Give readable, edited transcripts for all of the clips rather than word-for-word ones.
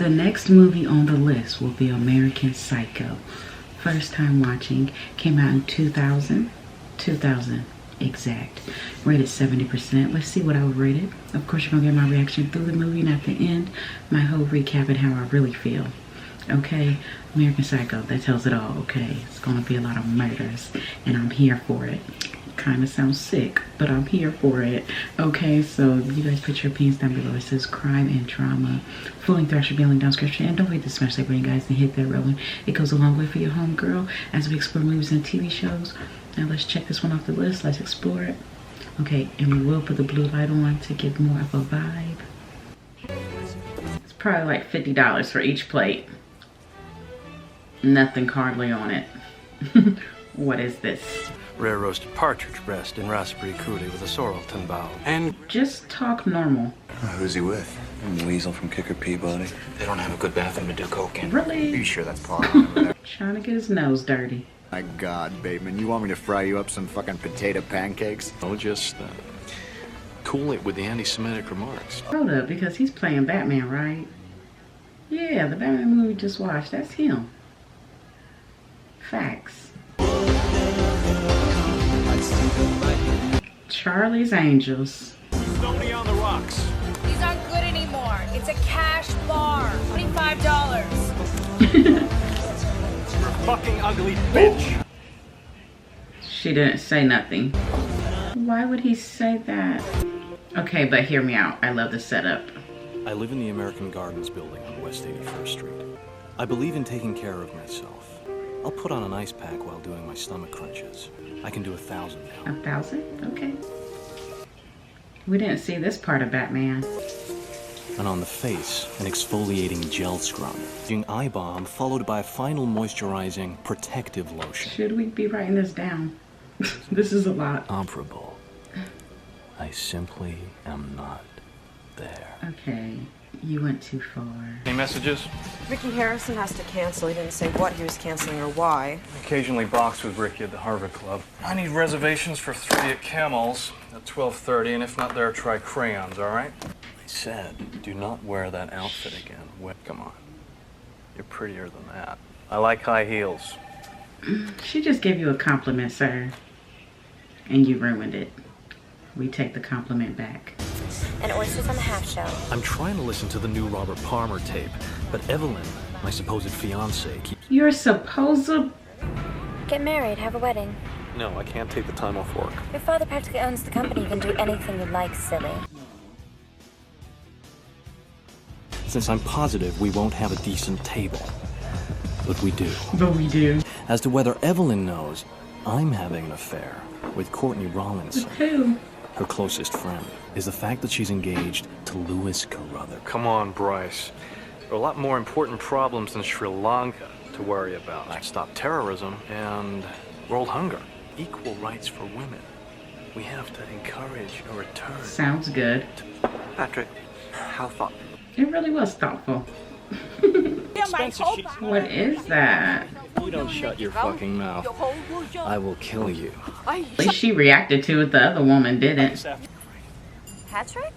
The next movie on the list will be American Psycho. First time watching, came out in 2000 exact. Rated 70%. Let's see what I would rate it. Of course, you're gonna get my reaction through the movie, and at the end, my whole recap and how I really feel. Okay, American Psycho, that tells it all. Okay, it's gonna be a lot of murders, and I'm here for it. Kind of sounds sick, but I'm here for it. Okay, so you guys put your opinions down below. It says crime and drama, fooling thrasher, bailing down scripture, and don't forget to smash that button, guys, and hit that rolling. It goes a long way for your home girl as we explore movies and TV shows. Now let's check this one off the list. Let's explore it. Okay, and we will put the blue light on to get more of a vibe. It's probably like $50 for each plate. Nothing hardly on it. What is this? Rare roasted partridge breast in raspberry coulis with a sorrel timbal. And just talk normal. Who's he with? Weasel from Kicker Peabody. They don't have a good bathroom to do coke in. Really? Are you sure that's Paul over there? Trying to get his nose dirty. My God, Bateman, you want me to fry you up some fucking potato pancakes? I'll just cool it with the anti-Semitic remarks. Hold up, because he's playing Batman, right? Yeah, the Batman movie we just watched. That's him. Facts. Charlie's Angels. Stoney on the rocks. These aren't good anymore. It's a cash bar. $25. Fucking ugly bitch. She didn't say nothing. Why would he say that? Okay, but hear me out. I love the setup. I live in the American Gardens building on West 81st Street. I believe in taking care of myself. I'll put on an ice pack while doing my stomach crunches. I can do 1,000 now. 1,000? Okay. We didn't see this part of Batman. And on the face, an exfoliating gel scrub. Using eye balm followed by a final moisturizing protective lotion. Should we be writing this down? This is a lot. Comparable. I simply am not there. Okay, you went too far. Any messages? Ricky Harrison has to cancel. He didn't say what he was canceling or why. Occasionally box with Ricky at the Harvard Club. I need reservations for 3 at Camel's at 12:30, and if not there, try crayons, all right? I said, do not wear that outfit again. Come on. You're prettier than that. I like high heels. She just gave you a compliment, sir. And you ruined it. We take the compliment back. And oysters on the half shell. I'm trying to listen to the new Robert Palmer tape, but Evelyn, my supposed fiancée, keeps... You're supposed to... Get married, have a wedding. No, I can't take the time off work. Your father practically owns the company. You can do anything you like, silly. Since I'm positive we won't have a decent table. But we do. But we do. As to whether Evelyn knows, I'm having an affair with Courtney Rawlinson. Who? Her closest friend is the fact that she's engaged to Louis Carruthers. Come on, Bryce. There are a lot more important problems than Sri Lanka to worry about. Like stop terrorism and world hunger. Equal rights for women. We have to encourage a return. Sounds good. Patrick, how thoughtful. It really was thoughtful. What is that? You don't shut your fucking mouth. I will kill you. At least she reacted to it. The other woman didn't. Patrick?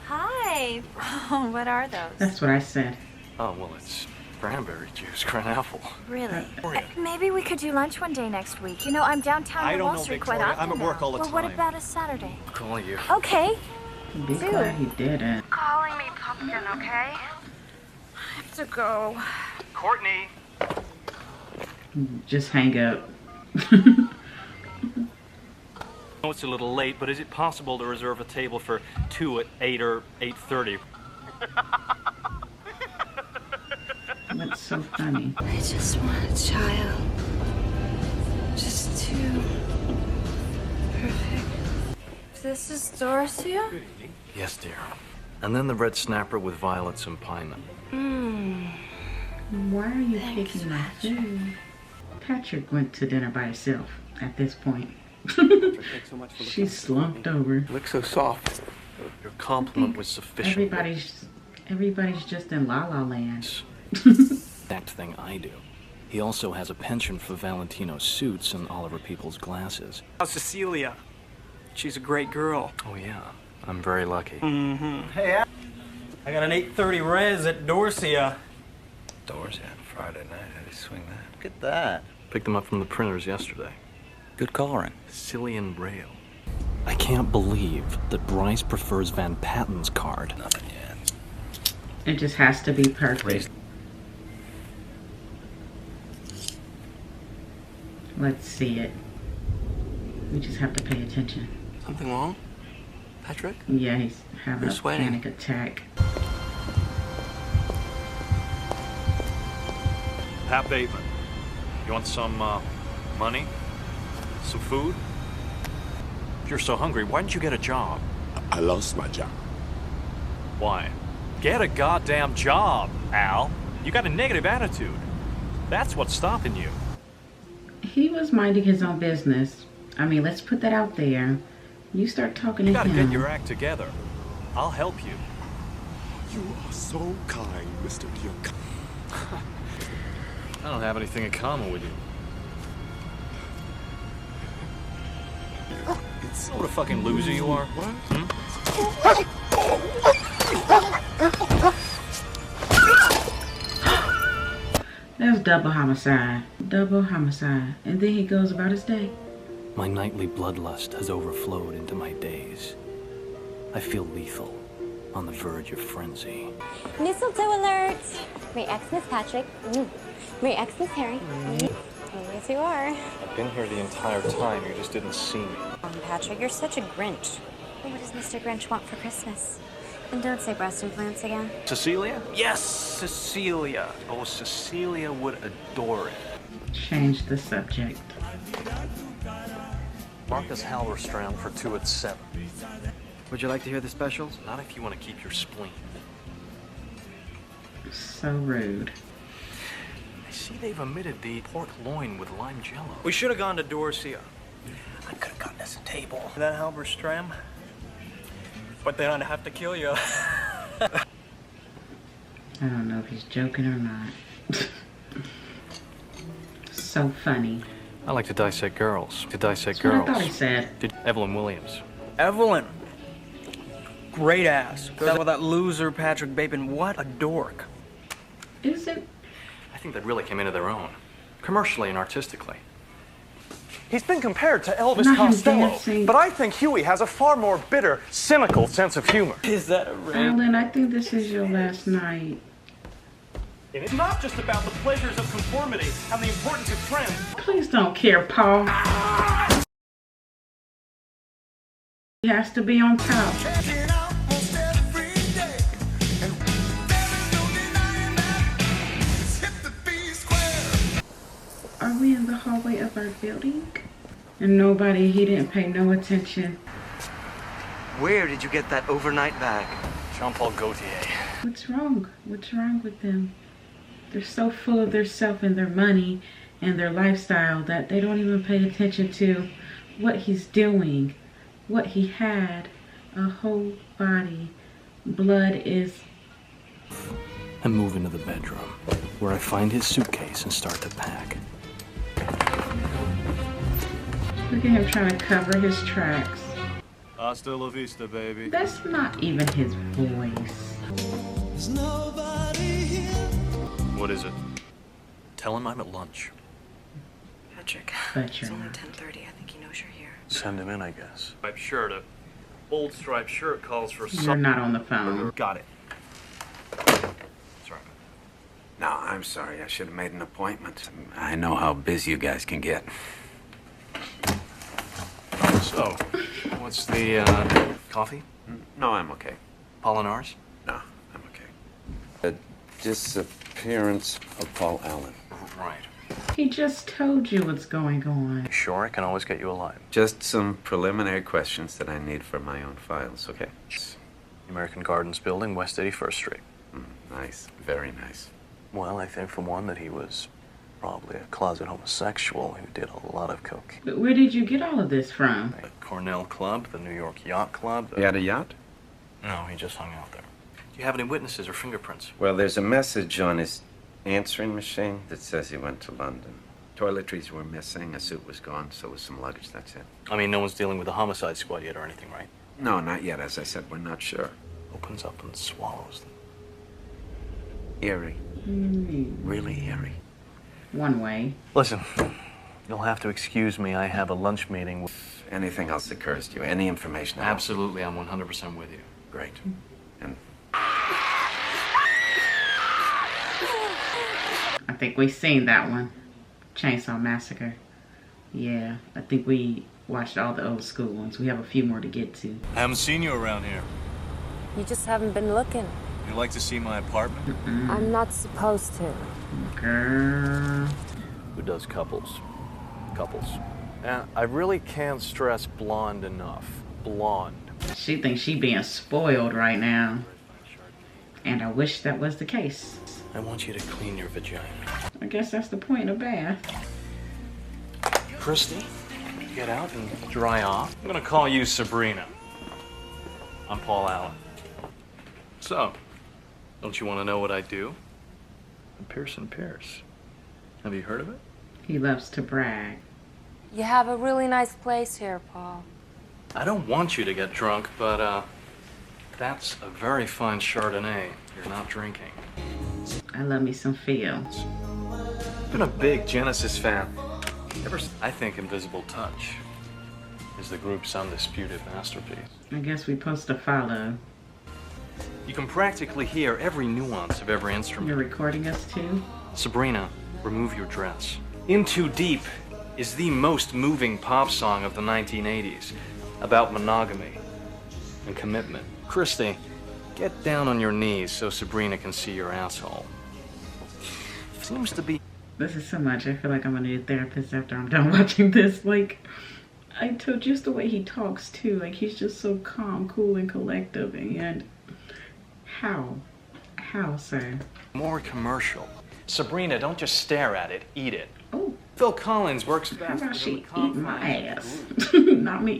Hi. Oh, what are those? That's what I said. Oh, well, it's cranberry juice, apple. Really? Maybe we could do lunch one day next week. You know, I'm downtown on Wall Street quite often. I'm at work all the time. Well, what about a Saturday? I'll call you. Okay. Be glad he didn't. Calling me pumpkin, okay? I have to go. Courtney! Just hang up. I know it's a little late, but is it possible to reserve a table for 2 at 8 or 8:30? What's so funny? I just want a child. Just two. Perfect. This is Dorothy? Yes, dear. And then the red snapper with violets and pine. Why are you picking my food? Patrick went to dinner by herself at this point. She slumped over. Looks so soft. Your compliment was sufficient. Everybody's just in La La Land. Exact thing I do. He also has a penchant for Valentino suits and Oliver Peoples glasses. How's Cecilia? She's a great girl. Oh yeah, I'm very lucky. Mm-hmm. Hey, I got an 8:30 res at Dorsia. Doors out Friday night. How do you swing that? Look at that. Picked them up from the printers yesterday. Good coloring. Cillian Braille. I can't believe that Bryce prefers Van Patten's card. Nothing yet. It just has to be perfect. Let's see it. We just have to pay attention. Something wrong? Patrick? Yeah, he's having You're a sweating. panic attack. Pat Bateman, you want some money? Some food? If you're so hungry, why didn't you get a job? I lost my job. Why? Get a goddamn job, Al. You got a negative attitude. That's what's stopping you. He was minding his own business. I mean, let's put that out there. You start talking to You gotta him. get your act together. I'll help you. You are so kind, Mr. Young. I don't have anything in common with you. It's What a fucking loser you are. What? That's double homicide. Double homicide. And then he goes about his day. My nightly bloodlust has overflowed into my days. I feel lethal, on the verge of frenzy. Mistletoe alert! Merry Xmas, Patrick. Merry Xmas, Harry. Yes, you are. I've been here the entire time, you just didn't see me. Patrick, you're such a Grinch. What does Mr. Grinch want for Christmas? And don't say breast implants again. Cecilia? Yes, Cecilia. Oh, Cecilia would adore it. Change the subject. Marcus Halberstram for 2 at 7. Would you like to hear the specials? Not if you want to keep your spleen. So rude. I see they've omitted the pork loin with lime jello. We should have gone to Dorsia. I could have gotten us a table. That Halberstram. But then I'd have to kill you. I don't know if he's joking or not. So funny. I like to dissect girls. That's what I thought he said. Did Evelyn Williams. Evelyn. Great ass. That loser Patrick Bateman. What a dork. Is it? I think they really came into their own, commercially and artistically. He's been compared to Elvis Not him Costello, dancing. but I think Huey has a far more bitter, cynical sense of humor. Is that a red? Alan, I think this is your last night. It's not just about the pleasures of conformity and the importance of trend. Please don't care, Paul. He has to be on top. Are we in the hallway of our building? And nobody, he didn't pay no attention. Where did you get that overnight bag? Jean-Paul Gaultier. What's wrong? What's wrong with them? They're so full of their self and their money and their lifestyle that they don't even pay attention to what he's doing, what he had. A whole body. Blood is... I move into the bedroom, where I find his suitcase and start to pack. Look at him trying to cover his tracks. Hasta la vista, baby. That's not even his voice. What is it? Tell him I'm at lunch. Patrick, But it's you're only not. 10:30. I think he knows you're here. Send him in, I guess. Striped shirt. A old striped shirt calls for You're something. not on the phone. Got it. Sorry. No, I'm sorry. I should have made an appointment. I know how busy you guys can get. So, what's the, coffee? No, I'm okay. Apollinaris? No, I'm okay. The disappearance of Paul Allen. Right. He just told you what's going on. Sure, I can always get you alive. Just some preliminary questions that I need for my own files, okay? American Gardens building, West 81st Street. Nice. Very nice. Well, I think for one that he was probably a closet homosexual who did a lot of coke. But where did you get all of this from? The Cornell Club, the New York Yacht Club. He had a yacht? No, he just hung out there. Do you have any witnesses or fingerprints? Well, there's a message on his answering machine that says he went to London. Toiletries were missing, a suit was gone, so was some luggage, that's it. I mean, no one's dealing with the homicide squad yet or anything, right? No, not yet. As I said, we're not sure. Opens up and swallows them. Eerie. Really eerie. One way. Listen, you'll have to excuse me. I have a lunch meeting. If anything else occurs to you, any information at all. Absolutely, I'm 100% with you. Great. And I think we've seen that one. Chainsaw Massacre. Yeah, I think we watched all the old school ones. We have a few more to get to. I haven't seen you around here. You just haven't been looking. You'd like to see my apartment? I'm not supposed to. Girl. Who does couples? Couples. And I really can't stress blonde enough. Blonde. She thinks she being spoiled right now. And I wish that was the case. I want you to clean your vagina. I guess that's the point of bath. Christy, get out and dry off. I'm gonna call you Sabrina. I'm Paul Allen. So, don't you want to know what I do? I'm Pearson Pierce. Have you heard of it? He loves to brag. You have a really nice place here, Paul. I don't want you to get drunk, but that's a very fine Chardonnay you're not drinking. I love me some Fields. I've been a big Genesis fan. I think Invisible Touch is the group's undisputed masterpiece. I guess we're supposed to follow. You can practically hear every nuance of every instrument. You're recording us too? Sabrina, remove your dress. In Too Deep is the most moving pop song of the 1980s about monogamy and commitment. Christy, get down on your knees so Sabrina can see your asshole. Seems to be... This is so much. I feel like I'm gonna need a therapist after I'm done watching this. Like, I told just the way he talks too. Like, he's just so calm, cool, and collective. And how, sir? more commercial. Sabrina, don't just stare at it, eat it. Oh. Phil Collins works How best. about she eat my ass? Not me.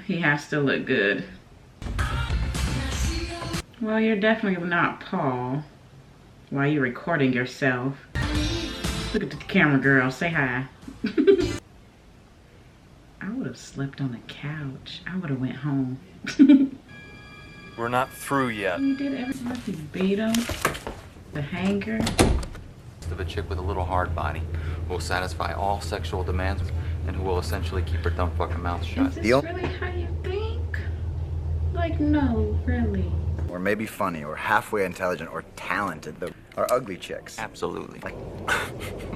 He has to look good. Well, you're definitely not Paul. While you're recording yourself. Look at the camera, girl. Say hi. I would have slept on the couch. I would have went home. We're not through yet. You did everything. You beat him. The hanger. Of a chick with a little hard body who will satisfy all sexual demands and who will essentially keep her dumb fucking mouth shut. Is this really how you think? Like, no, really. Or maybe funny, or halfway intelligent, or talented, though. Or ugly chicks. Absolutely. Like,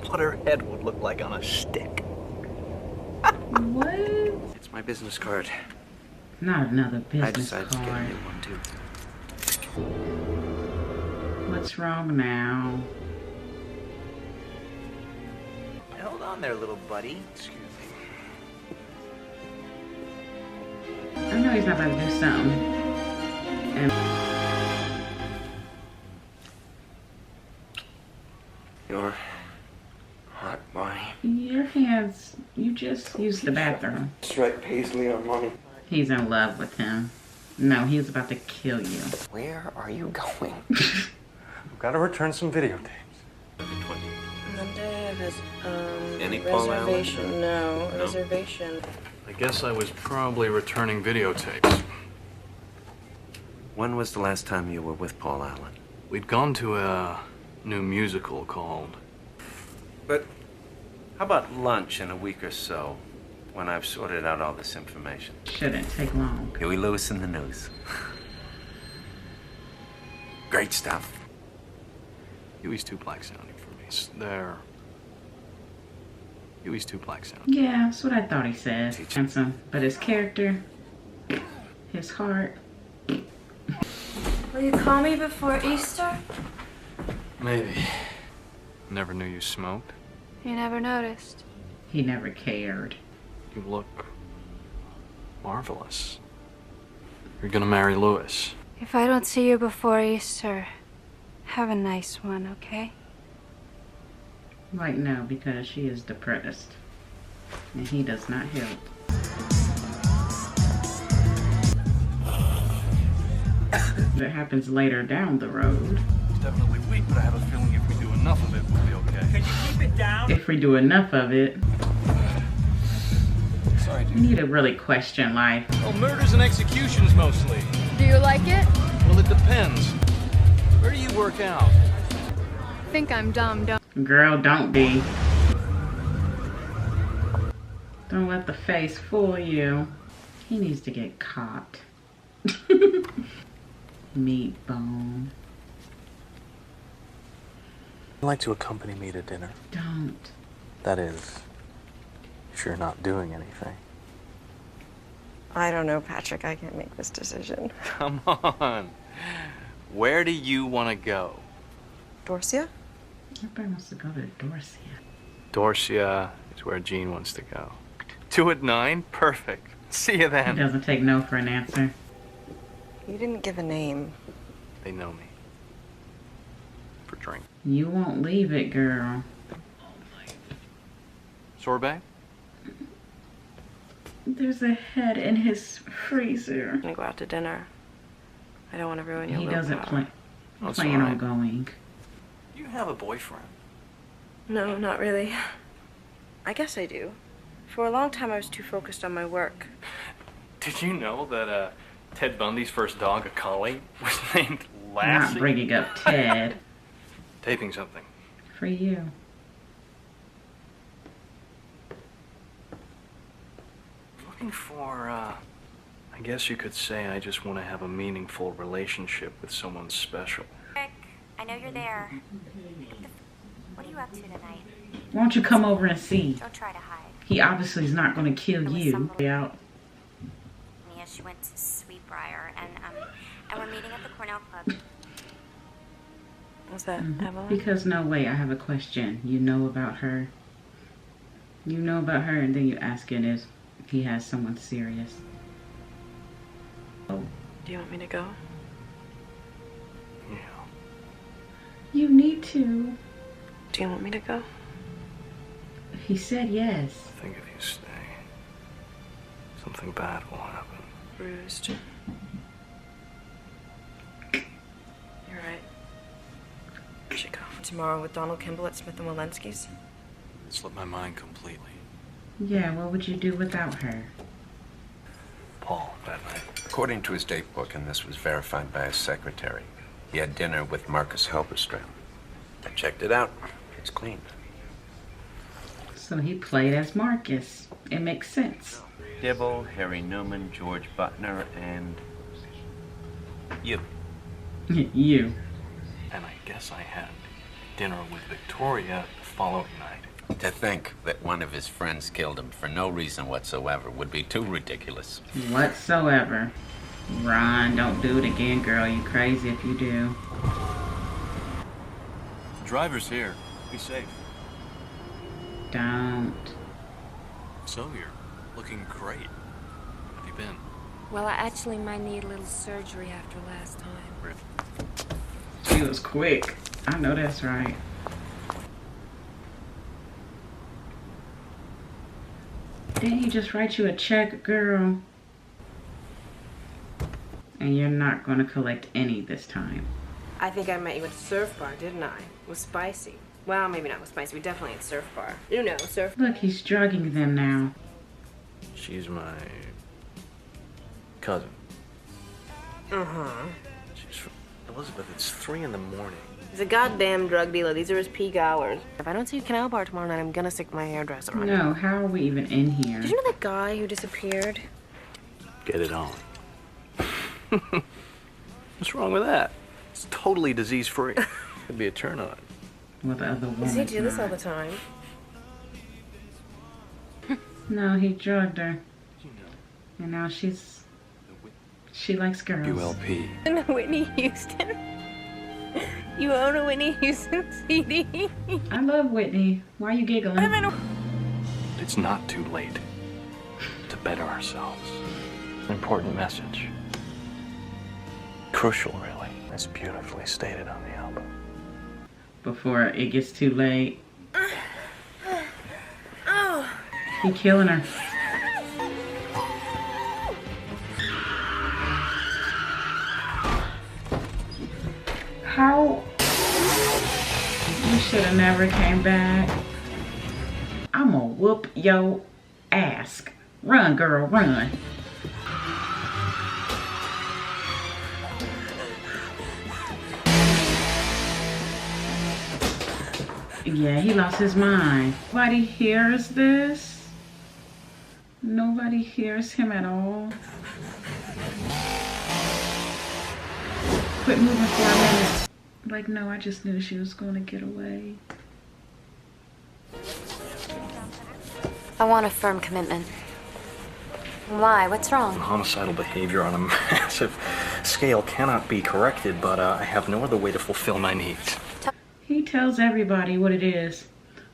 what her head would look like on a stick. What? It's my business card. Not another I business decided to get a card. new one, too. What's wrong now? Hold on there, little buddy. Excuse me. I know he's not about to do something. And You're hot, boy. your hands, you just used the bathroom. Strike Paisley on mommy. He's in love with him. No, he's about to kill you. Where are you going? We've got to return some videotapes. Monday has, Any Paul Allen? reservation. No, reservation. I guess I was probably returning videotapes. When was the last time you were with Paul Allen? We'd gone to a new musical called... But how about lunch in a week or so, when I've sorted out all this information? Shouldn't take long. Huey Lewis in the news. Great stuff. Huey's too black sounding for me. Huey's too black sounding. Yeah, that's what I thought he said. Handsome, but his character, his heart. Will you call me before Easter? Maybe. Never knew you smoked. You never noticed. He never cared. You look marvelous. You're gonna marry Lewis. If I don't see you before Easter, have a nice one, okay? Right now, because she is depressed. And he does not help. That happens later down the road. He's definitely weak, but I have a feeling if we do enough of it, we'll be okay. Can you keep it down? If we do enough of it. Sorry, We need to really question life. Oh, murders and executions mostly. Do you like it? Well, it depends. Where do you work out? Think I'm dumb, don't. Girl, don't be. Don't let the face fool you. He needs to get caught. Meat bone. I'd like to accompany me to dinner. Don't. That is, if you're not doing anything. I don't know, Patrick. I can't make this decision. Come on. Where do you want to go? Dorsia? Everybody wants to go to Dorsia. Dorsia is where Jean wants to go. 2 at 9? Perfect. See you He then. doesn't take no for an answer. You didn't give a name. They know me. For drink. You won't leave it, girl. Sorbet? There's a head in his freezer. I'm gonna go out to dinner. I don't want to ruin your He willpower. doesn't plan That's on alright. going. You have a boyfriend. No, not really. I guess I do. For a long time, I was too focused on my work. Did you know that Ted Bundy's first dog, a collie, was named Not Lassie? bringing up Ted. Taping something. For you. Looking for, I guess you could say I just want to have a meaningful relationship with someone special. Rick, I know you're there. What are you up to tonight? Why don't you come over and see? Don't try to hide. He obviously is not going to kill you. Out. Mia, she went to Sweetbriar, and we're meeting at the Cornell Club. Was that Evelyn? Because no way, I have a question. You know about her. You know about her, and then you ask it if he has someone serious. Oh. Do you want me to go? Yeah. You need to. Do you want me to go? He said yes. I think if you stay, something bad will happen. Bruised. You're right. I should go. Tomorrow with Donald Kimball at Smith & Walensky's. It slipped my mind completely. Yeah, what would you do without her? Paul, Bateman. According to his date book, and this was verified by his secretary, he had dinner with Marcus Halberstram. I checked it out. It's clean. So he played as Marcus. It makes sense. Dibble, Harry Newman, George Butner, and you. You. And I guess I had dinner with Victoria the following night. To think that one of his friends killed him for no reason whatsoever would be too ridiculous. Whatsoever. Ron, don't do it again, girl. You crazy if you do. The driver's here. Be safe. Don't. So you're looking great. How have you been? Well, I actually might need a little surgery after last time. She was quick. I know that's right. Didn't he just write you a check, girl? And you're not going to collect any this time. I think I met you at the surf bar, didn't I? It was spicy. Well, maybe not with spicy. We definitely at surf bar. You know, surf. Look, he's drugging them now. She's my cousin. Uh-huh. She's from Elizabeth. It's 3 in the morning. He's a goddamn drug dealer. These are his peak hours. If I don't see you at Canal Bar tomorrow night, I'm gonna stick my hairdresser on. No, how are we even in here? Did you know that guy who disappeared? Get it on. What's wrong with that? It's totally disease-free. Could be a turn-on. Well, the other woman. Does he do this all the time? No, he drugged her. And now she likes girls. ULP. And Whitney Houston. You own a Whitney Houston CD. I love Whitney. Why are you giggling? It's not too late to better ourselves. An important message. Crucial, really. It's beautifully stated on the album. Before it gets too late. Oh. He killing her. How? You should have never came back. I'ma whoop your ass. Run, girl, run. Yeah, he lost his mind. Nobody hears this. Nobody hears him at all. Quit moving for a minute. Like, no, I just knew she was going to get away. I want a firm commitment. Why? What's wrong? Homicidal behavior on a massive scale cannot be corrected, but I have no other way to fulfill my needs. He tells everybody what it is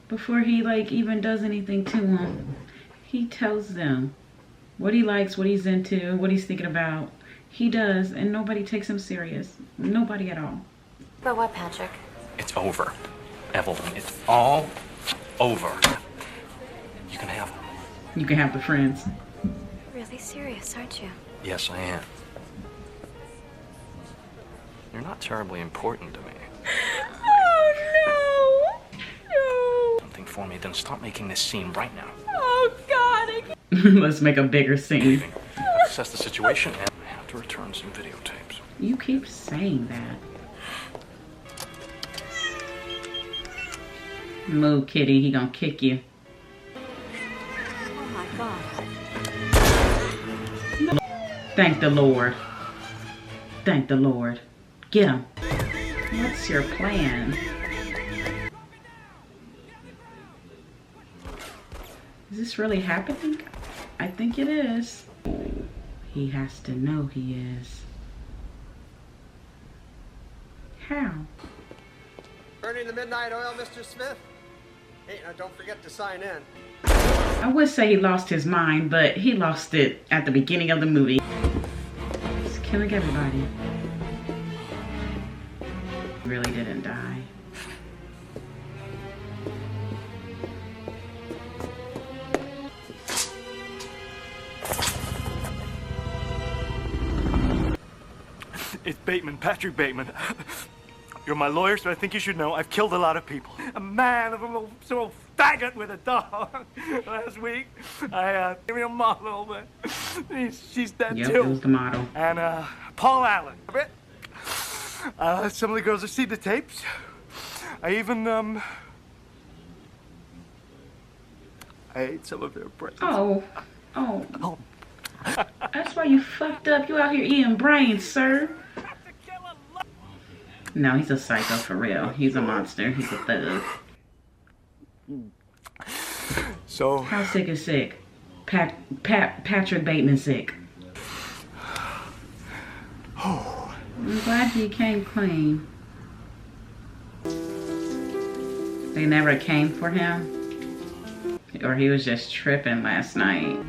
before he like even does anything to them. He tells them what he likes, what he's into, what he's thinking about. He does, and nobody takes him serious. Nobody at all. But what, Patrick? It's over, Evelyn. It's all over. You can have them. You can have the friends. Really serious, aren't you? Yes, I am. You're not terribly important to me. Oh, no. Something for me, then stop making this scene right now. Oh, God. Let's make a bigger scene. Assess the situation, and I have to return some videotapes. You keep saying that. Move, kitty. He gonna kick you. Oh, my God. Thank the Lord. Thank the Lord. Get him. What's your plan? Is this really happening? I think it is. He has to know he is. How? Burning the midnight oil, Mr. Smith? Hey, now don't forget to sign in. I would say he lost his mind, but he lost it at the beginning of the movie. He's killing everybody. He really didn't die. It's Bateman, Patrick Bateman. You're my lawyer, so I think you should know I've killed a lot of people. A man, a little faggot with a dog. Last week, I gave me a model, but she's dead Yep, too. it was the model. And Paul Allen. Some of the girls have seen the tapes. I even I ate some of their presents. Oh. That's why you fucked up. You out here eating brains, sir. No, he's a psycho for real. He's a monster. He's a thug. So how sick is sick? Patrick Bateman sick. I'm glad he came clean. They never came for him? Or he was just tripping last night?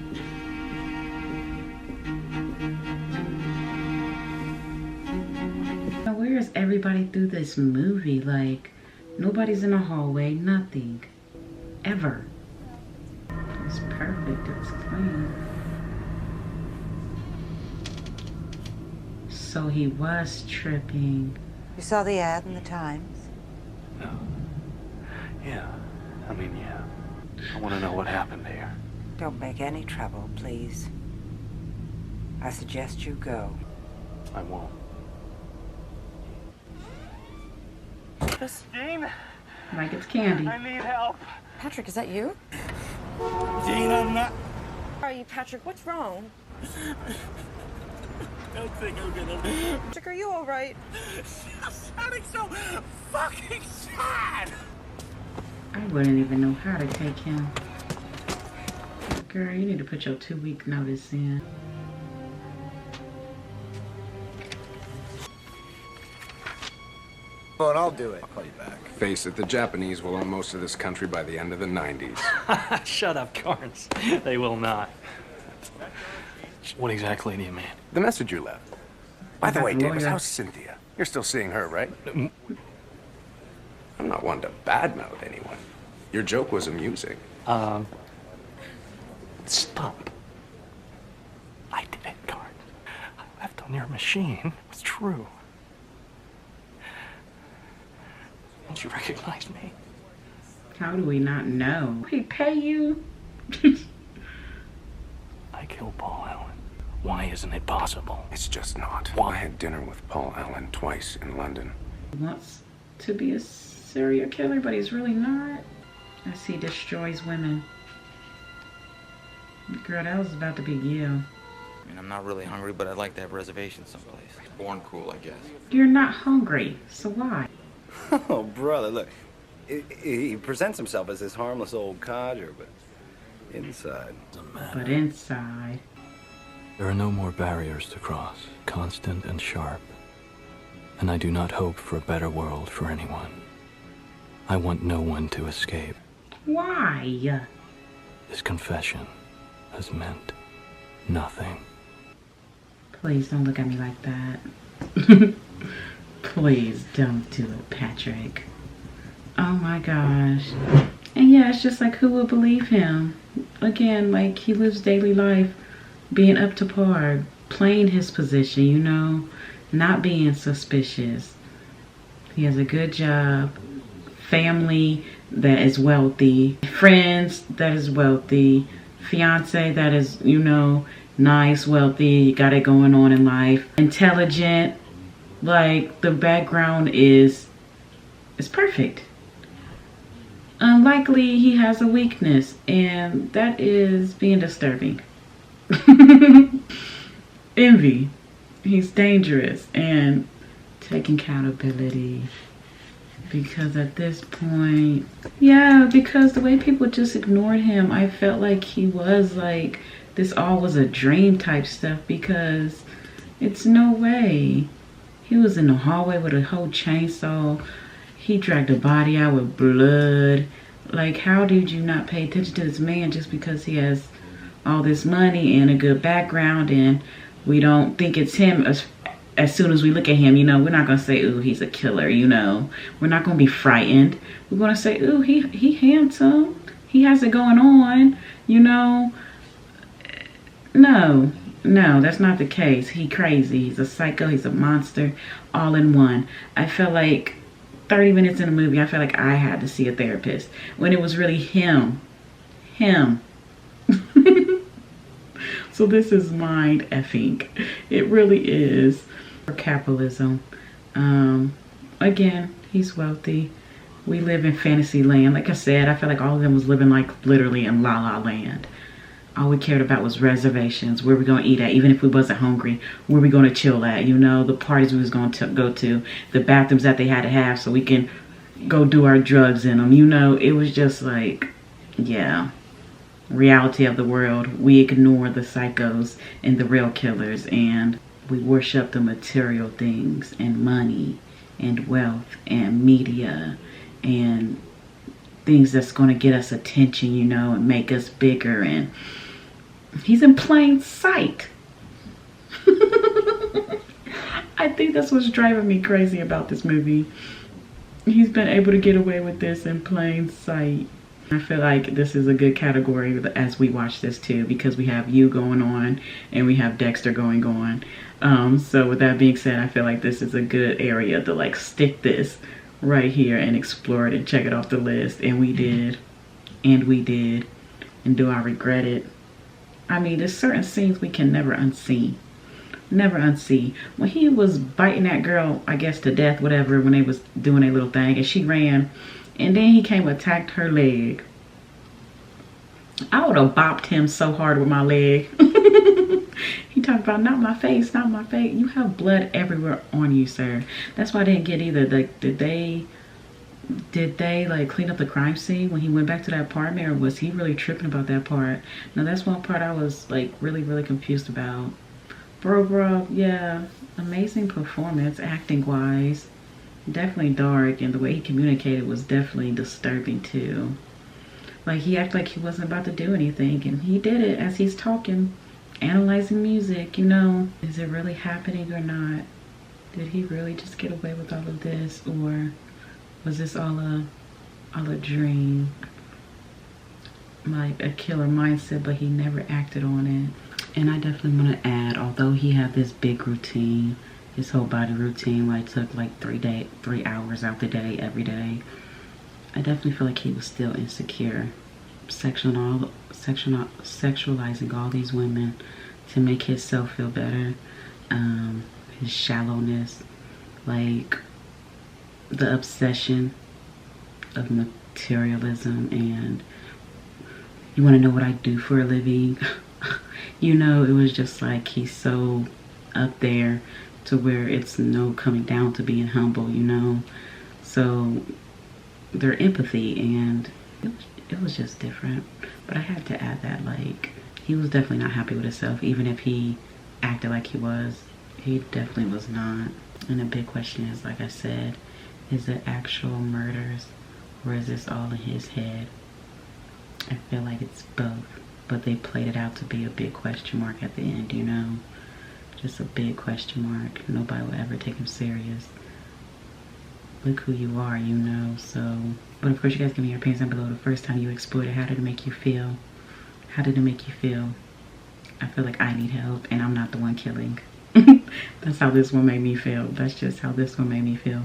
Where is everybody through this movie? Like, nobody's in the hallway, nothing. Ever. It's perfect, it's clean. So he was tripping. You saw the ad in the Times? No. Yeah. I mean, yeah. I want to know what happened here. Don't make any trouble, please. I suggest you go. I won't. Dean? Like it's candy. I need help. Patrick, is that you? Dean, I'm not. Are you, Patrick? What's wrong? Don't think I'm gonna. Patrick, are you all right? I'm sounding so fucking sad. I wouldn't even know how to take him. Girl, you need to put your 2-week notice in. But I'll do it. I'll call you back. Face it, the Japanese will own most of this country by the end of the 90s. Shut up, Carnes. They will not. What exactly do you mean? The message you left. By the way, Davis, how's Cynthia? You're still seeing her, right? I'm not one to badmouth anyone. Your joke was amusing. Stop. I did it, Carnes. I left on your machine. It was true. Don't you recognize me? How do we not know? He pay you? I killed Paul Allen. Why isn't it possible? It's just not. I had dinner with Paul Allen twice in London. He wants to be a serial killer, but he's really not. I see destroys women. Girl, that was about to be you. I mean, I'm not really hungry, but I'd like to have reservations someplace. Born cool, I guess. You're not hungry, so why? Oh, brother, look. He presents himself as this harmless old codger, but inside. But inside. There are no more barriers to cross, constant and sharp. And I do not hope for a better world for anyone. I want no one to escape. Why? This confession has meant nothing. Please don't look at me like that. Please don't do it, Patrick. Oh my gosh. And yeah, it's just like, who would believe him? Again, like, he lives daily life being up to par, playing his position, you know, not being suspicious. He has a good job, family that is wealthy, friends that is wealthy, fiance that is, you know, nice, wealthy, got it going on in life, intelligent. Like, the background is perfect. Unlikely he has a weakness, and that is being disturbing. Envy. He's dangerous, and taking accountability. Because at this point, yeah, because the way people just ignored him, I felt like he was like, this all was a dream type stuff, because it's no way. He was in the hallway with a whole chainsaw. He dragged a body out with blood. Like, how did you not pay attention to this man just because he has all this money and a good background, and we don't think it's him as soon as we look at him? You know, we're not going to say, ooh, he's a killer, you know. We're not going to be frightened. We're going to say, ooh, he handsome. He has it going on, you know. No, that's not the case. He crazy. He's a psycho. He's a monster, all in one. I felt like 30 minutes in the movie, I felt like I had to see a therapist when it was really him. So this is mind effing. It really is. For capitalism. Again, he's wealthy. We live in fantasy land. Like I said, I feel like all of them was living like literally in La La Land. All we cared about was reservations, where we gonna eat at, even if we wasn't hungry, where we gonna chill at, you know, the parties we was gonna go to, the bathrooms that they had to have so we can go do our drugs in them, you know. It was just like, yeah, reality of the world. We ignore the psychos and the real killers, and we worship the material things and money and wealth and media and things that's gonna get us attention, you know, and make us bigger. And he's in plain sight. I think that's what's driving me crazy about this movie. He's been able to get away with this in plain sight. I feel like this is a good category as we watch this too, because we have You going on and we have Dexter going on. So with that being said, I feel like this is a good area to like stick this right here and explore it and check it off the list. And we did. And do I regret it? I mean, there's certain scenes we can never unsee. Never unsee. When he was biting that girl, I guess to death, whatever, when they was doing a little thing, and she ran, and then he came and attacked her leg. I would have bopped him so hard with my leg. He talked about, not my face, not my face. You have blood everywhere on you, sir. That's why I didn't get either. Like, did they like clean up the crime scene when he went back to that apartment, or was he really tripping about that part? Now that's one part I was like really confused about. Bro, yeah, amazing performance acting wise. Definitely dark, and the way he communicated was definitely disturbing too. Like, he acted like he wasn't about to do anything, and he did it as he's talking, analyzing music, you know. Is it really happening or not? Did he really just get away with all of this, or was this all a dream? Like a killer mindset, but he never acted on it. And I definitely want to add, although he had this big routine, his whole body routine, like took like 3 hours out the day, every day, I definitely feel like he was still insecure, sexualizing all these women to make himself feel better. His shallowness, like the obsession of materialism and you want to know what I do for a living. You know, it was just like he's so up there to where it's no coming down to being humble, you know. So their empathy, and it was just different. But I had to add that, like, he was definitely not happy with himself. Even if he acted like he was, he definitely was not. And the big question is, like I said, is it actual murders or is this all in his head? I feel like it's both, but they played it out to be a big question mark at the end, you know. Just a big question mark. Nobody will ever take him serious. Look who you are, you know. So, but of course you guys give me your opinions down below. The first time you explored it, how did it make you feel? How did it make you feel? I feel like I need help and I'm not the one killing. That's how this one made me feel. That's just how this one made me feel.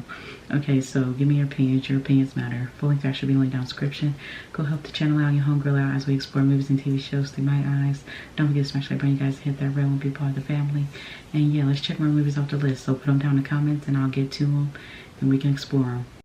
Okay, so give me your opinions. Your opinions matter. Full link should be linked down in the description. Go help the channel out and your homegirl out as we explore movies and TV shows through my eyes. Don't forget to smash that button, you guys, hit that bell and be part of the family. And yeah, let's check more movies off the list. So put them down in the comments and I'll get to them and we can explore them.